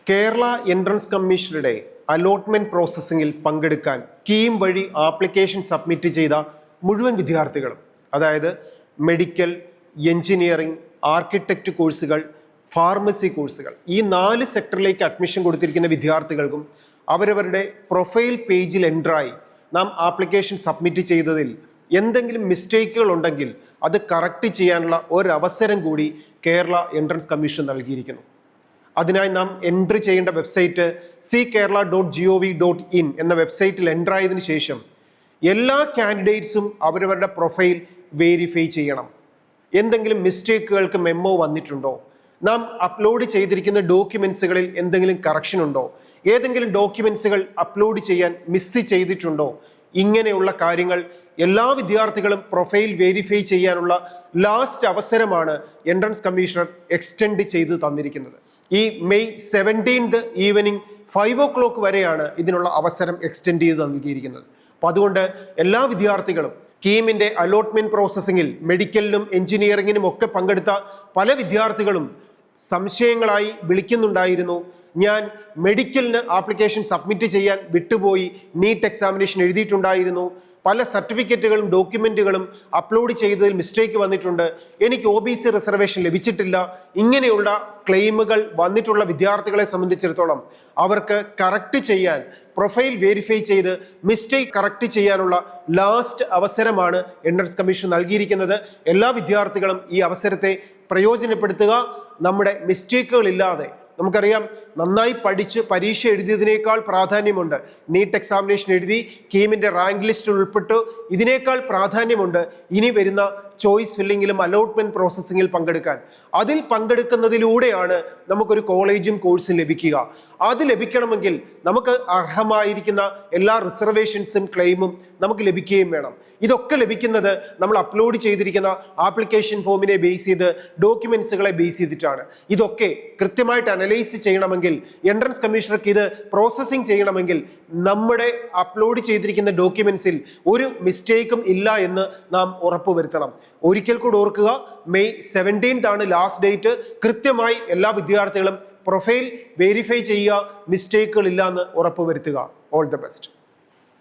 Kerala entrance കമ്മീഷനുടെ allotment പ്രോസസ്സിംഗിൽ പങ്കെടുക്കാൻ കീം വഴി application submit ചെയ്ത മുഴുവൻ വിദ്യാർത്ഥികളും, അതായത് മെഡിക്കൽ, എഞ്ചിനീയറിംഗ്, ആർക്കിടെക്റ്റ് കോഴ്സുകൾ, ഫാർമസി കോഴ്സുകൾ, ഈ 4 സെക്ടറിലേക്ക് അഡ്മിഷൻ കൊടുത്തിരിക്കുന്ന വിദ്യാർത്ഥികൾക്കും അവരവരുടെ പ്രൊഫൈൽ പേജിൽ എൻട്രായി നാം ആപ്ലിക്കേഷൻ സബ്മിറ്റ് ചെയ്തതിൽ എന്തെങ്കിലും മിസ്റ്റേക്കുകൾ ഉണ്ടെങ്കിൽ അത് കറക്റ്റ് ചെയ്യാനുള്ള ഒരവസരം കൂടി കേരള എൻട്രൻസ് കമ്മീഷൻ നൽകിയിരിക്കുന്നു. അതിനായി നാം എൻട്രി ചെയ്യേണ്ട വെബ്സൈറ്റ് ckerala.gov.in എന്ന വെബ്സൈറ്റിൽ എൻ്റർ ആയതിനു ശേഷം എല്ലാ കാൻഡിഡേറ്റ്സും അവരവരുടെ പ്രൊഫൈൽ വെരിഫൈ ചെയ്യണം. എന്തെങ്കിലും മിസ്റ്റേക്കുകൾക്ക് മെമ്മോ വന്നിട്ടുണ്ടോ, നാം അപ്ലോഡ് ചെയ്തിരിക്കുന്ന ഡോക്യുമെൻസുകളിൽ എന്തെങ്കിലും കറക്ഷൻ ഉണ്ടോ, ഏതെങ്കിലും ഡോക്യുമെൻസുകൾ അപ്ലോഡ് ചെയ്യാൻ മിസ് ചെയ്തിട്ടുണ്ടോ, ഇങ്ങനെയുള്ള കാര്യങ്ങൾ എല്ലാ വിദ്യാർത്ഥികളും പ്രൊഫൈൽ വെരിഫൈ ചെയ്യാനുള്ള ലാസ്റ്റ് അവസരമാണ് എൻട്രൻസ് കമ്മീഷണർ എക്സ്റ്റെൻഡ് ചെയ്ത് തന്നിരിക്കുന്നത്. ഈ മെയ് 17 ഈവനിങ് 5 o'clock വരെയാണ് ഇതിനുള്ള അവസരം എക്സ്റ്റെൻഡ് ചെയ്ത് നൽകിയിരിക്കുന്നത്. അപ്പോൾ അതുകൊണ്ട് എല്ലാ വിദ്യാർത്ഥികളും കീമിൻ്റെ അലോട്ട്മെന്റ് പ്രോസസ്സിങ്ങിൽ മെഡിക്കലിനും എഞ്ചിനീയറിങ്ങിനും ഒക്കെ പങ്കെടുത്ത പല വിദ്യാർത്ഥികളും സംശയങ്ങളായി വിളിക്കുന്നുണ്ടായിരുന്നു. ഞാൻ മെഡിക്കലിന് ആപ്ലിക്കേഷൻ സബ്മിറ്റ് ചെയ്യാൻ വിട്ടുപോയി, നീറ്റ് എക്സാമിനേഷൻ എഴുതിയിട്ടുണ്ടായിരുന്നു, പല സർട്ടിഫിക്കറ്റുകളും ഡോക്യുമെൻറ്റുകളും അപ്ലോഡ് ചെയ്തതിൽ മിസ്റ്റേക്ക് വന്നിട്ടുണ്ട്, എനിക്ക് OBC റിസർവേഷൻ ലഭിച്ചിട്ടില്ല, ഇങ്ങനെയുള്ള ക്ലെയിമുകൾ വന്നിട്ടുള്ള വിദ്യാർത്ഥികളെ സംബന്ധിച്ചിടത്തോളം അവർക്ക് കറക്റ്റ് ചെയ്യാൻ, പ്രൊഫൈൽ വെരിഫൈ ചെയ്ത് മിസ്റ്റേക്ക് കറക്റ്റ് ചെയ്യാനുള്ള ലാസ്റ്റ് അവസരമാണ് എൻട്രൻസ് കമ്മീഷൻ നൽകിയിരിക്കുന്നത്. എല്ലാ വിദ്യാർത്ഥികളും ഈ അവസരത്തെ പ്രയോജനപ്പെടുത്തുക. നമ്മുടെ മിസ്റ്റേക്കുകളില്ലാതെ, നമുക്കറിയാം, നന്നായി പഠിച്ച് പരീക്ഷ എഴുതിയതിനേക്കാൾ പ്രാധാന്യമുണ്ട് നീറ്റ് എക്സാമിനേഷൻ എഴുതി കീമിൻ്റെ റാങ്ക് ലിസ്റ്റിൽ ഉൾപ്പെട്ടു, ഇതിനേക്കാൾ പ്രാധാന്യമുണ്ട് ഇനി വരുന്ന ചോയ്സ് ഫില്ലിങ്ങിലും അലോട്ട്മെന്റ് പ്രോസസ്സിങ്ങിൽ പങ്കെടുക്കാൻ. അതിൽ പങ്കെടുക്കുന്നതിലൂടെയാണ് നമുക്കൊരു കോളേജും കോഴ്സും ലഭിക്കുക. അത് ലഭിക്കണമെങ്കിൽ നമുക്ക് അർഹമായിരിക്കുന്ന എല്ലാ റിസർവേഷൻസും ക്ലെയിമും നമുക്ക് ലഭിക്കുകയും വേണം. ഇതൊക്കെ ലഭിക്കുന്നത് നമ്മൾ അപ്ലോഡ് ചെയ്തിരിക്കുന്ന ആപ്ലിക്കേഷൻ ഫോമിനെ ബേസ് ചെയ്ത്, ഡോക്യുമെന്റ്സുകളെ ബേസ് ചെയ്തിട്ടാണ്. ഇതൊക്കെ കൃത്യമായിട്ട് അനലൈസ് ചെയ്യണമെങ്കിൽ, എൻട്രൻസ് കമ്മീഷണർക്ക് ഇത് പ്രോസസ്സിംഗ് ചെയ്യണമെങ്കിൽ നമ്മുടെ അപ്ലോഡ് ചെയ്തിരിക്കുന്ന ഡോക്യുമെന്റ്സിൽ ഒരു മിസ്റ്റേക്കും ഇല്ല എന്ന് നാം ഉറപ്പുവരുത്തണം. ഒരിക്കൽ കൂടി ഓർക്കുക, മെയ് 17 ആണ് ലാസ്റ്റ് ഡേറ്റ്. കൃത്യമായി എല്ലാ വിദ്യാർത്ഥികളും പ്രൊഫൈൽ വെരിഫൈ ചെയ്യുക, മിസ്റ്റേക്കുകൾ ഇല്ല എന്ന് ഉറപ്പുവരുത്തുക. All the best.